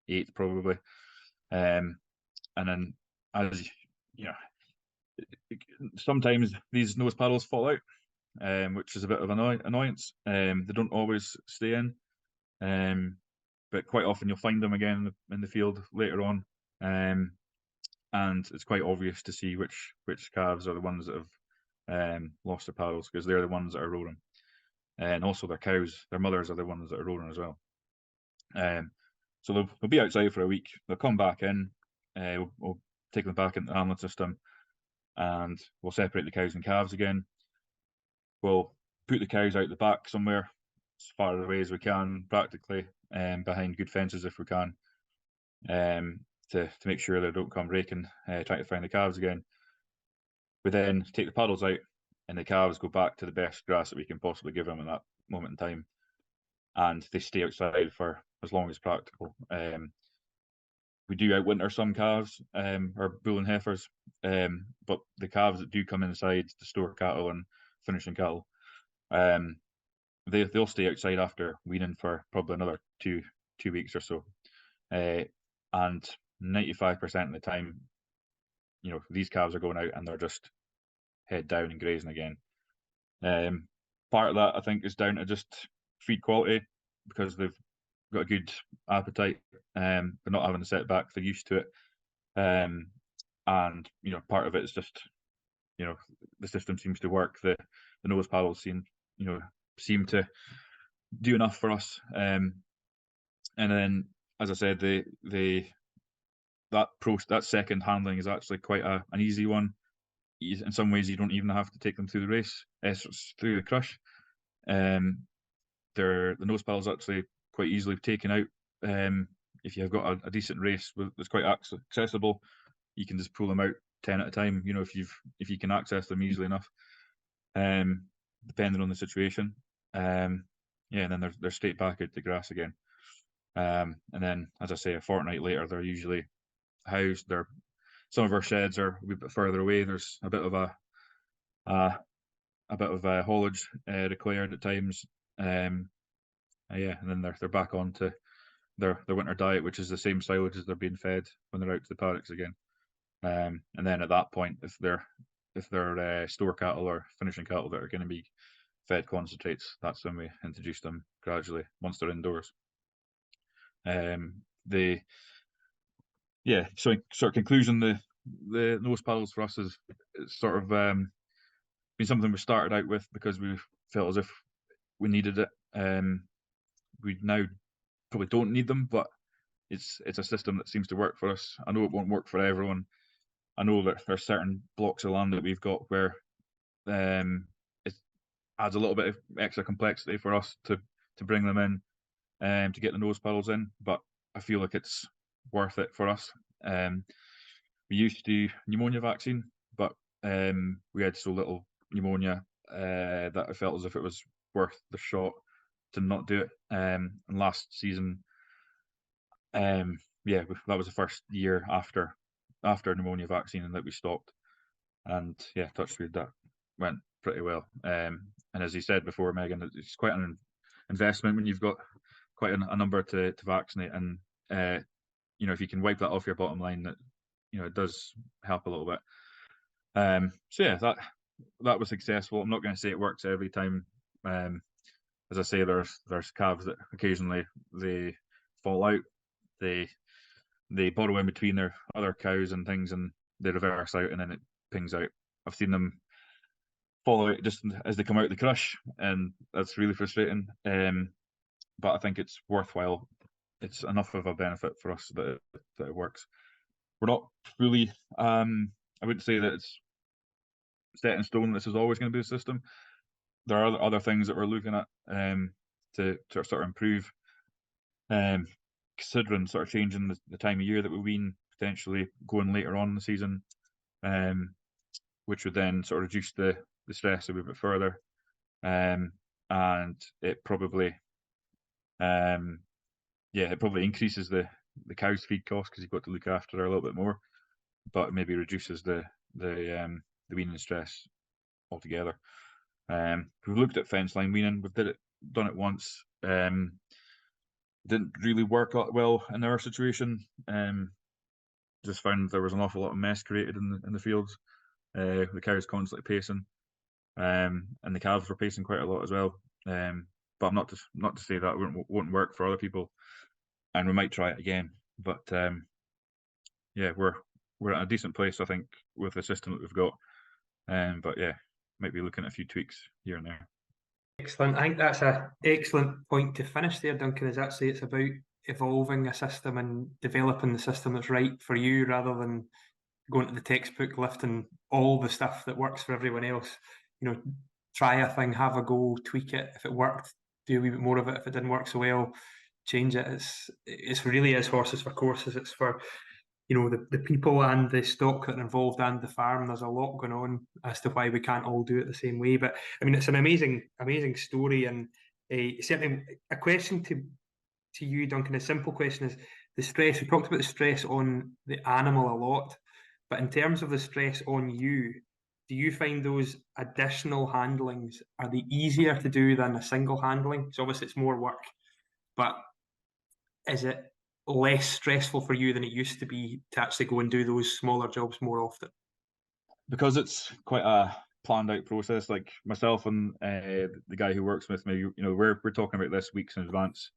8 probably. And then, as sometimes these nose paddles fall out, which is a bit of annoyance. They don't always stay in. but quite often you'll find them again in the field later on, and it's quite obvious to see which calves are the ones that have lost their paddles, because they're the ones that are roaring, and also their cows, their mothers are the ones that are roaring as well. So they'll be outside for a week. They'll come back in. We'll take them back into the handling system, and we'll separate the cows and calves again. We'll put the cows out the back somewhere, as far away as we can, practically, behind good fences if we can, to make sure they don't come raking, trying to find the calves again. We then take the paddles out, and the calves go back to the best grass that we can possibly give them at that moment in time, and they stay outside for as long as practical. We do outwinter some calves, or bull and heifers, but the calves that do come inside to store cattle and finishing cattle, they'll stay outside after weaning for probably another two weeks or so, and 95% of the time, these calves are going out and they're just head down and grazing again. Part of that, I think, is down to just feed quality, because they've got a good appetite, they're not having a setback, they're used to it, and part of it is just the system seems to work. The nose paddles seem to do enough for us, and then, as I said, that second handling is actually quite an easy one. In some ways, you don't even have to take them through the race, through the crush. The nose paddles actually quite easily taken out. If you've got a decent race that's quite accessible, you can just pull them out 10 at a time. If you can access them easily enough, depending on the situation. And then they're straight back out to grass again. And then, as I say, a fortnight later, they're usually housed. Some of our sheds are a wee bit further away. There's a bit of a haulage required at times. And then they're back on to their winter diet, which is the same silage as they're being fed when they're out to the paddocks again. And then at that point, if they're store cattle or finishing cattle that are going to be fed concentrates, that's when we introduce them gradually once they're indoors. So in sort of conclusion, the nose paddles for us is sort of been something we started out with because we felt as if we needed it. We now probably don't need them, but it's a system that seems to work for us. I know it won't work for everyone. I know that there's certain blocks of land that we've got where it adds a little bit of extra complexity for us to bring them in, to get the nose paddles in, but I feel like it's worth it for us. We used to do pneumonia vaccine, but we had so little pneumonia that I felt as if it was worth the shot to not do it. And last season, that was the first year after pneumonia vaccine and that we stopped. And touch wood, that went pretty well. And as you said before, Megan, it's quite an investment when you've got quite a number to vaccinate, and if you can wipe that off your bottom line, that it does help a little bit. That was successful. I'm not going to say it works every time. As I say, there's calves that occasionally they fall out, they burrow in between their other cows and things, and they reverse out, and then it pings out. I've seen them fall out just as they come out of the crush, and that's really frustrating. But I think it's worthwhile. It's enough of a benefit for us that it works. We're not fully, I wouldn't say that it's set in stone this is always going to be the system. There are other things that we're looking at to sort of improve, considering sort of changing the time of year that we wean, potentially going later on in the season, which would then sort of reduce the stress a wee bit further, and it probably increases the cow's feed cost because you've got to look after her a little bit more, but maybe reduces the weaning stress altogether. We've looked at fence line weaning. We've done it once. Didn't really work out well in our situation. Just found there was an awful lot of mess created in the fields. The cows constantly pacing, and the calves were pacing quite a lot as well. But not to say that won't work for other people. and we might try it again. But yeah, we're at a decent place, I think, with the system that we've got. But yeah, might be looking at a few tweaks here and there. Excellent. I think that's an excellent point to finish there, Duncan, is actually it's about evolving a system and developing the system that's right for you rather than going to the textbook, lifting all the stuff that works for everyone else. You know, try a thing, have a go, tweak it. If it worked, do a wee bit more of it. If it didn't work so well, change it. It's really is horses for courses. It's for, you know, the people and the stock that are involved and the farm. There's a lot going on as to why we can't all do it the same way. But I mean, it's an amazing story, and certainly a question to you, Duncan. A simple question is the stress. We talked about the stress on the animal a lot, but in terms of the stress on you, do you find those additional handlings, are they easier to do than a single handling? So obviously it's more work, but is it less stressful for you than it used to be to actually go and do those smaller jobs more often? Because it's quite a planned out process. Like myself and the guy who works with me, you know, we're talking about this weeks in advance.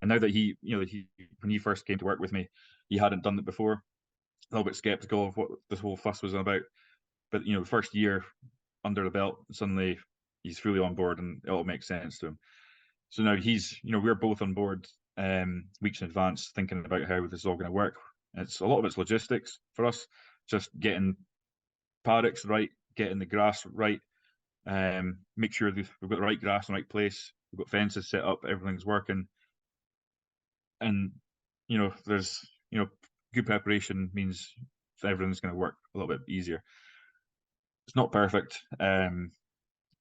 And now that he when he first came to work with me, he hadn't done it before. A little bit skeptical of what this whole fuss was about. But you know, the first year under the belt, suddenly he's fully on board and it all makes sense to him. So now we're both on board weeks in advance, thinking about how this is all going to work. It's a lot of it's logistics for us, just getting paddocks right, getting the grass right, make sure we've got the right grass in the right place, we've got fences set up, everything's working. And there's good preparation means everything's going to work a little bit easier. It's not perfect. There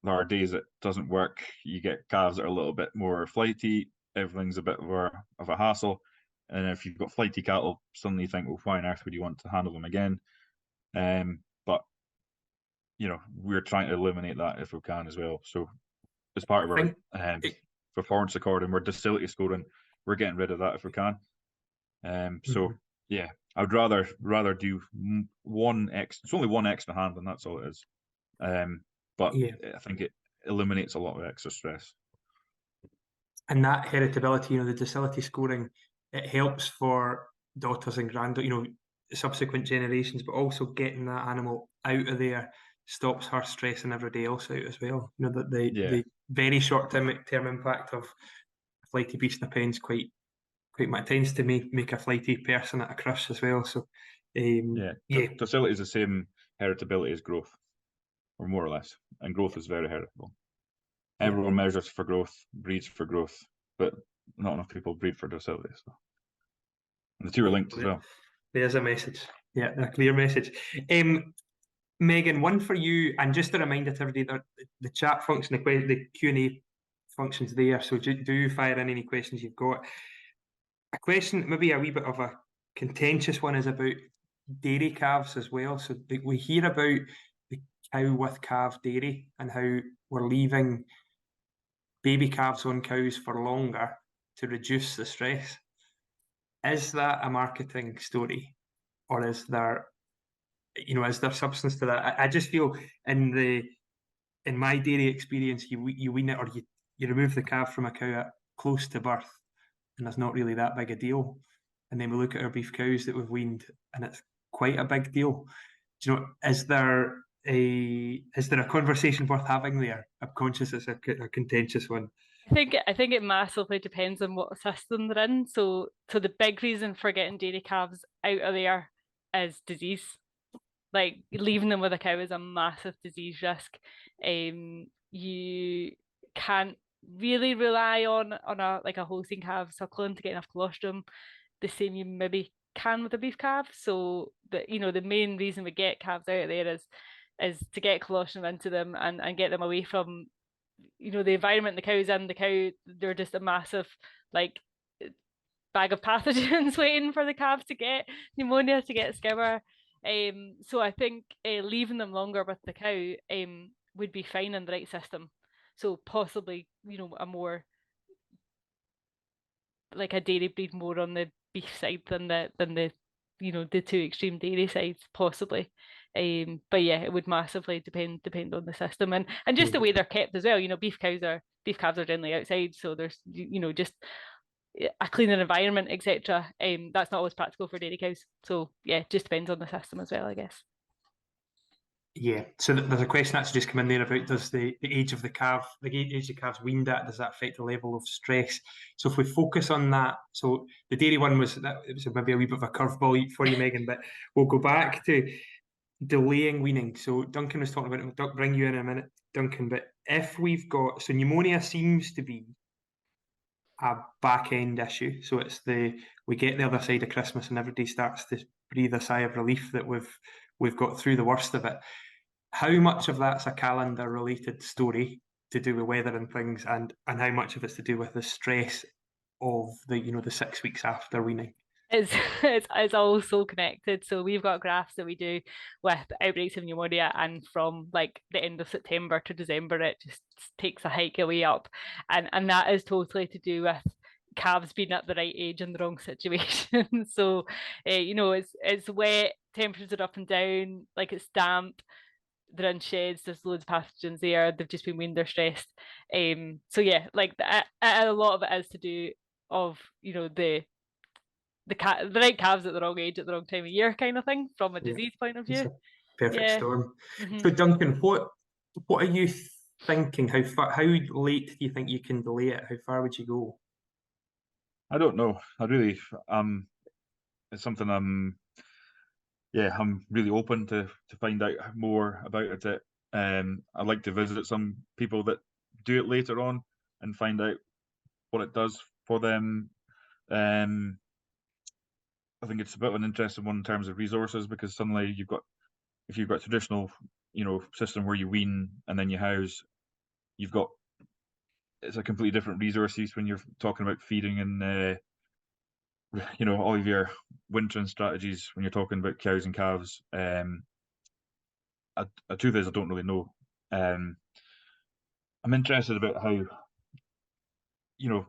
are days it doesn't work. You get calves that are a little bit more flighty. Everything's a bit more of a hassle. And if you've got flighty cattle, suddenly you think, well, why on earth would you want to handle them again? But we're trying to eliminate that if we can as well. So as part of our performance according, we're docility scoring. We're getting rid of that if we can. So yeah, I would rather do one extra. It's only one extra hand, and that's all it is. But yeah, I think it eliminates a lot of extra stress. And that heritability, the docility scoring, it helps for daughters and granddaughters, subsequent generations, but also getting that animal out of there stops her stressing everybody else out as well. The very short term impact of a flighty beast in a pen is quite much, tends to make a flighty person at a crush as well. So docility is the same heritability as growth, or more or less, and growth is very heritable. Everyone measures for growth, breeds for growth, but not enough people breed for docility. So, and the two are linked as well. There's a message. Yeah, a clear message. Megan, one for you, and just a reminder to everybody that the chat function, the Q&A function's there, so do fire in any questions you've got. A question, maybe a wee bit of a contentious one, is about dairy calves as well. So we hear about the cow with calf dairy and how we're leaving baby calves on cows for longer to reduce the stress. Is that a marketing story, or is there substance to that? I just feel in my dairy experience, you wean it, or you remove the calf from a cow at close to birth, and there's not really that big a deal. And then we look at our beef cows that we've weaned, and it's quite a big deal. Do is there a conversation worth having there? I'm conscious it's a contentious one. I think it massively depends on what system they're in. So the big reason for getting dairy calves out of there is disease. Like leaving them with a cow is a massive disease risk. You can't really rely on a Holstein calf suckling to get enough colostrum the same you maybe can with a beef calf. So the main reason we get calves out of there is to get colostrum into them and get them away from the environment the cow's in. They're just a massive bag of pathogens waiting for the calf to get pneumonia, to get skimmer. So I think leaving them longer with the cow would be fine in the right system. So possibly a more like a dairy breed more on the beef side than the the two extreme dairy sides possibly. But yeah, it would massively depend on the system and just the way they're kept as well. Beef calves are generally outside, so there's just a cleaner environment, etc. That's not always practical for dairy cows. So yeah, just depends on the system as well, I guess. Yeah, so there's a question that's just come in there about does the age of the calf, the age the calf's weaned at, does that affect the level of stress? So if we focus on that, so the dairy one was maybe a wee bit of a curveball for you, Megan, but we'll go back to delaying weaning. So Duncan was talking about it. I'll bring you in a minute, Duncan. But if we've got, so pneumonia seems to be a back end issue. So it's we get the other side of Christmas and everybody starts to breathe a sigh of relief that we've got through the worst of it. How much of that's a calendar related story to do with weather and things, and how much of it's to do with the stress of the 6 weeks after weaning? It's all so connected. So we've got graphs that we do with outbreaks of pneumonia, and from like the end of September to December, it just takes a hike away up, and that is totally to do with calves being at the right age in the wrong situation. So it's wet, temperatures are up and down, like it's damp, they're in sheds, there's loads of pathogens there, they've just been weaned, they're stressed. So yeah, like a lot of it is to do of the right calves at the wrong age at the wrong time of year, kind of thing, from a disease point of view. Perfect storm. So Duncan, what are you thinking? How late do you think you can delay it? How far would you go? I don't know. I really it's something I'm really open to find out more about it. I'd like to visit some people that do it later on and find out what it does for them. I think it's a bit of an interesting one in terms of resources, because suddenly if you've got traditional, system where you wean and then you house, it's a completely different resources when you're talking about feeding and all of your wintering strategies when you're talking about cows and calves. The truth is, I don't really know. I'm interested about how,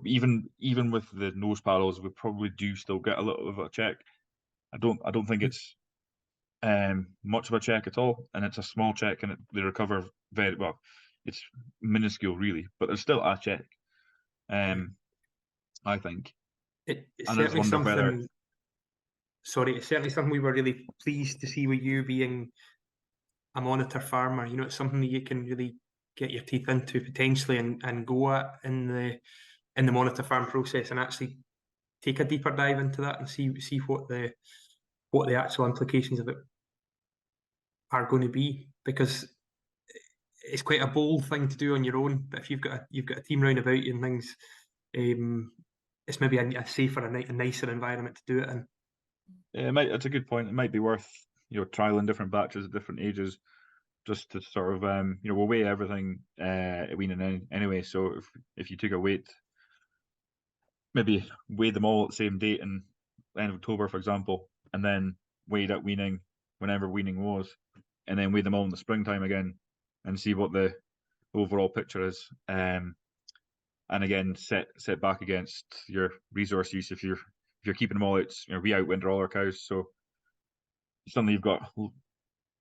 even with the nose paddles, we probably do still get a little of a check. I don't think it's much of a check at all, and it's a small check, and they recover very well. It's minuscule, really, but there's still a check. I think. It's certainly something. Sorry, it's certainly something we were really pleased to see with you being a monitor farmer. It's something that you can really get your teeth into potentially and go at in the monitor farm process, and actually take a deeper dive into that and see what the actual implications of it are going to be, because it's quite a bold thing to do on your own. But if you've got a team round about you and things, it's maybe a safer, a nicer environment to do it in. Yeah, it's a good point. It might be worth trialing different batches at different ages, just to sort of we'll weigh everything at weaning anyway. So if you took a weight, maybe weigh them all at the same date in the end of October, for example, and then weighed at weaning whenever weaning was, and then weigh them all in the springtime again and see what the overall picture is. And again, set back against your resource use. If you're keeping them all out, we outwinter all our cows, so suddenly you've got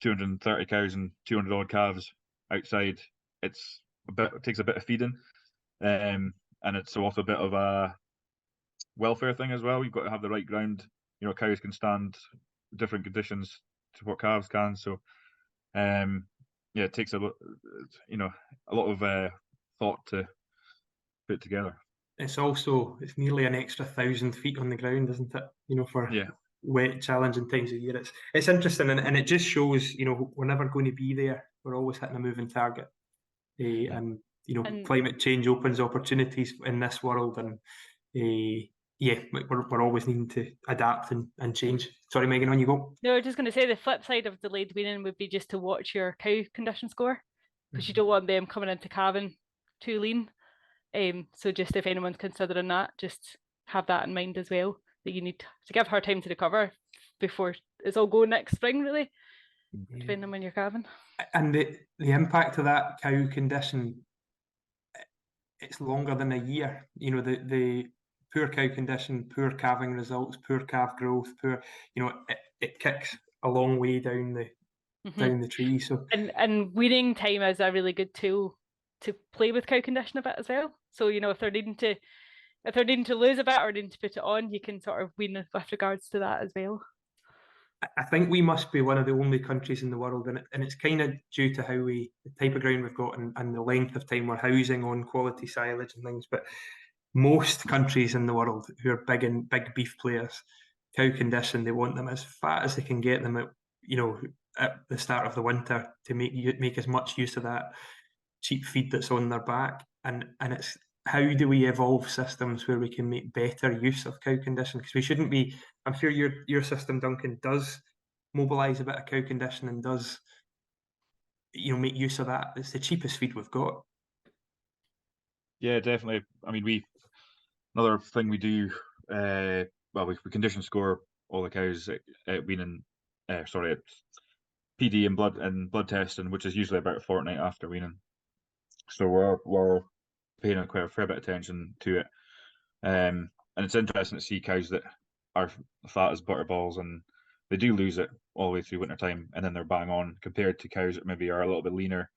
230 cows and 200 odd calves outside. It takes a bit of feeding, and it's also a bit of a welfare thing as well. You've got to have the right ground. Cows can stand different conditions to what calves can. So, it takes a lot of thought to put together. It's nearly an extra 1,000 feet on the ground, isn't it? For wet, challenging times of year. It's interesting, and it just shows, we're never going to be there. We're always hitting a moving target. And climate change opens opportunities in this world, and we're always needing to adapt and change. Sorry, Megan, on you go. No, I was just going to say the flip side of delayed weaning would be just to watch your cow condition score, because you don't want them coming into calving too lean. So just if anyone's considering that, just have that in mind as well, that you need to give her time to recover before it's all going next spring, really, depending on when you're calving. And the impact of that cow condition, it's longer than a year. The poor cow condition, poor calving results, poor calf growth, it kicks a long way down the tree. So and weaning time is a really good tool to play with cow condition a bit as well. So if they're needing to if they're needing to lose a bit or needing to put it on, you can sort of wean with regards to that as well. I think we must be one of the only countries in the world, and it's kind of due to how the type of ground we've got and the length of time we're housing on quality silage and things. But most countries in the world who are big beef players, cow condition, they want them as fat as they can get them at the start of the winter to make as much use of that cheap feed that's on their back. And it's how do we evolve systems where we can make better use of cow condition? Because we shouldn't be. I'm sure your system, Duncan, does mobilise a bit of cow condition and does make use of that. It's the cheapest feed we've got. Yeah, definitely. I mean, another thing we do. Well, we condition score all the cows at weaning. At PD and blood testing, which is usually about a fortnight after weaning. So we're paying quite a fair bit of attention to it. And it's interesting to see cows that are fat as butterballs and they do lose it all the way through winter time, and then they're bang on, compared to cows that maybe are a little bit leaner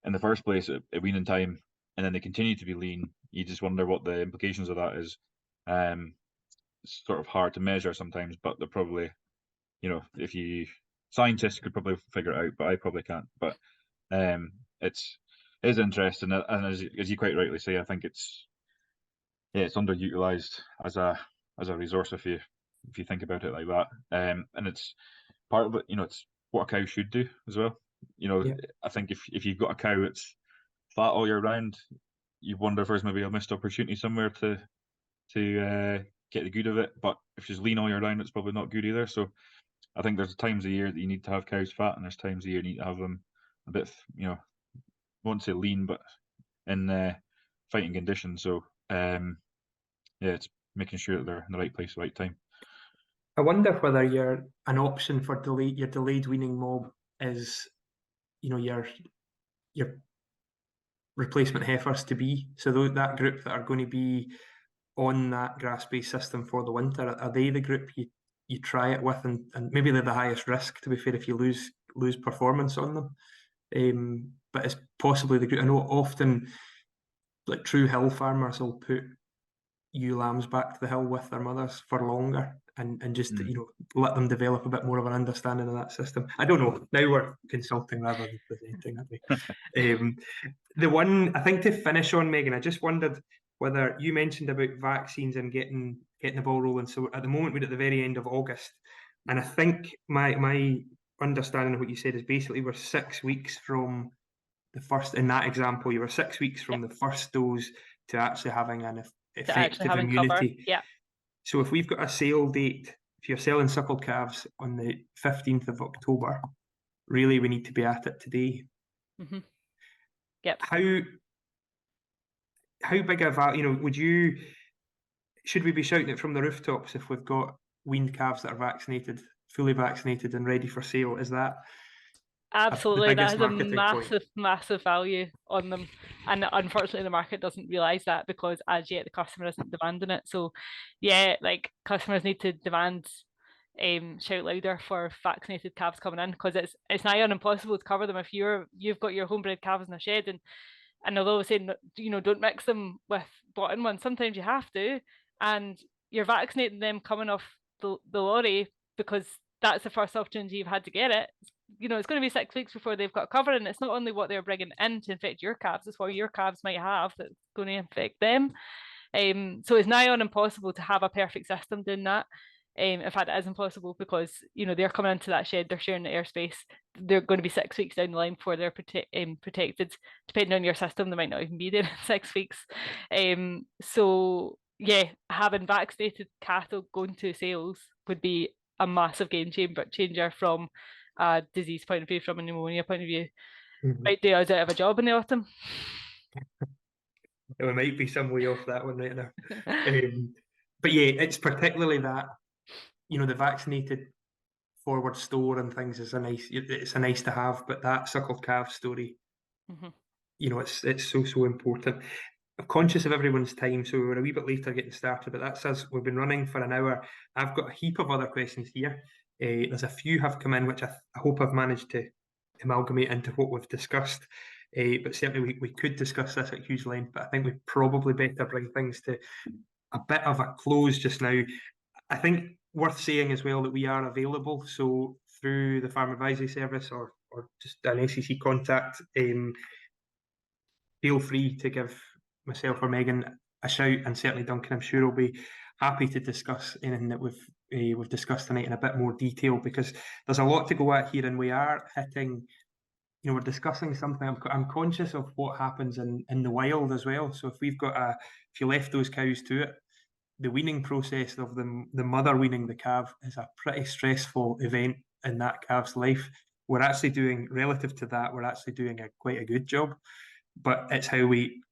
in the first place at weaning time, and then they continue to be lean. You just wonder what the implications of that is. It's sort of hard to measure sometimes, but they're probably, if scientists could probably figure it out, but I probably can't. But it is interesting, and as you quite rightly say, I think it's underutilized as a resource if you think about it like that. And it's part of it, it's what a cow should do as well. Yeah. I think if you've got a cow that's fat all year round, you wonder if there's maybe a missed opportunity somewhere to get the good of it. But if she's lean all year round, it's probably not good either. So I think there's times a year that you need to have cows fat, and there's times a year you need to have them a bit, I won't say lean, but in fighting conditions. So it's making sure that they're in the right place at the right time. I wonder whether an option for your delayed weaning mob is, your replacement heifers to be. So that group that are going to be on that grass-based system for the winter, are they the group you try it with, and maybe they're the highest risk, to be fair, if you lose performance on them. But it's possibly the group. I know often, like, true hill farmers will put ewe lambs back to the hill with their mothers for longer and just let them develop a bit more of an understanding of that system. I don't know. Now we're consulting rather than presenting, aren't we? The one, I think, to finish on, Megan, I just wondered whether you mentioned about vaccines and getting the ball rolling. So at the moment we're at the very end of August, and I think my understanding of what you said is basically we're 6 weeks from the first, in that example, you were 6 weeks from the first dose to actually having an effective immunity. Cover. Yeah. So if we've got a sale date, if you're selling suckled calves on the 15th of October, really we need to be at it today. Mm-hmm. Yep. How big a value, should we be shouting it from the rooftops if we've got weaned calves that are vaccinated, fully vaccinated and ready for sale? Is that absolutely, that has a massive value on them, and unfortunately the market doesn't realise that because as yet the customer isn't demanding it. So like, customers need to demand, shout louder for vaccinated calves coming in, because it's nigh on impossible to cover them if you've got your homebred calves in a shed, and although we're saying don't mix them with bought-in ones, sometimes you have to, and you're vaccinating them coming off the lorry because that's the first opportunity you've had to get it. It's going to be 6 weeks before they've got cover, and it's not only what they're bringing in to infect your calves, it's what your calves might have that's going to infect them. So it's nigh on impossible to have a perfect system doing that. In fact, it is impossible because they're coming into that shed, they're sharing the airspace. They're going to be 6 weeks down the line before they're protected. Depending on your system, they might not even be there in 6 weeks. So having vaccinated cattle going to sales would be a massive game changer from a disease point of view, from a pneumonia point of view. Mm-hmm. Might do us out of a job in the autumn. There might be some way off that one right now. But it's particularly that, the vaccinated forward store and things is it's a nice to have, but that suckled calf story, mm-hmm. It's so important. I'm conscious of everyone's time, so we're a wee bit later getting started, but that's us. We've been running for an hour. I've got a heap of other questions here. There's a few have come in, which I hope I've managed to amalgamate into what we've discussed. but certainly we could discuss this at huge length, but I think we probably better bring things to a bit of a close just now. I think worth saying as well that we are available, so through the Farm Advisory Service or just an SEC contact, feel free to give myself or Megan a shout, and certainly Duncan, I'm sure, will be happy to discuss anything that we've discussed tonight in a bit more detail, because there's a lot to go at here, and we are hitting, you know, we're discussing something. I'm conscious of what happens in the wild as well. So if you left those cows to it, the weaning process of the mother weaning the calf is a pretty stressful event in that calf's life. We're actually doing, relative to that, we're actually doing quite a good job. But it's how we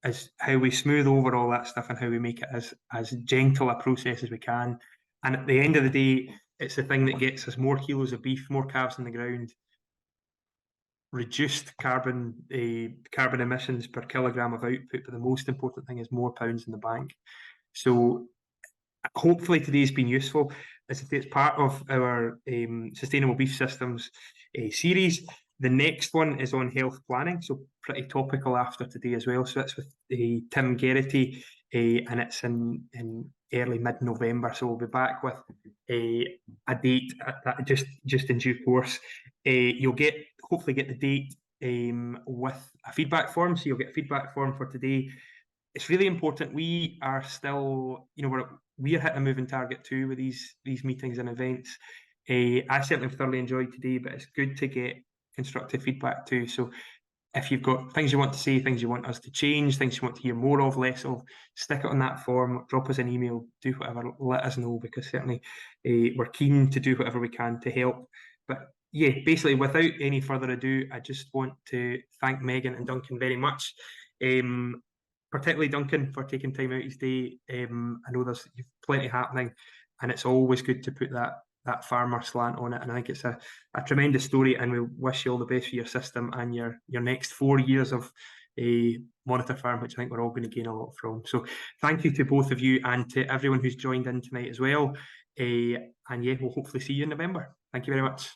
smooth over all that stuff and how we make it as gentle a process as we can. And at the end of the day, it's the thing that gets us more kilos of beef, more calves in the ground, reduced carbon emissions per kilogram of output. But the most important thing is more pounds in the bank. So hopefully today's been useful. As I say, it's part of our Sustainable Beef Systems series. The next one is on health planning, so pretty topical after today as well. So it's with Tim Geraghty, and it's in early mid-November. So we'll be back with a date just in due course. You'll hopefully get the date with a feedback form. So you'll get a feedback form for today. It's really important. We are still, you know, we're hitting a moving target too with these meetings and events. I certainly have thoroughly enjoyed today, but it's good to get constructive feedback too. So if you've got things you want to say, things you want us to change, things you want to hear more of, less of, stick it on that form, drop us an email, do whatever, let us know, because certainly we're keen to do whatever we can to help. But yeah, basically, without any further ado, I just want to thank Megan and Duncan very much. Particularly Duncan for taking time out each day. I know there's plenty happening, and it's always good to put that farmer slant on it. And I think it's a tremendous story, and we wish you all the best for your system and your next 4 years of a monitor farm, which I think we're all going to gain a lot from. So thank you to both of you and to everyone who's joined in tonight as well. And yeah, we'll hopefully see you in November. Thank you very much.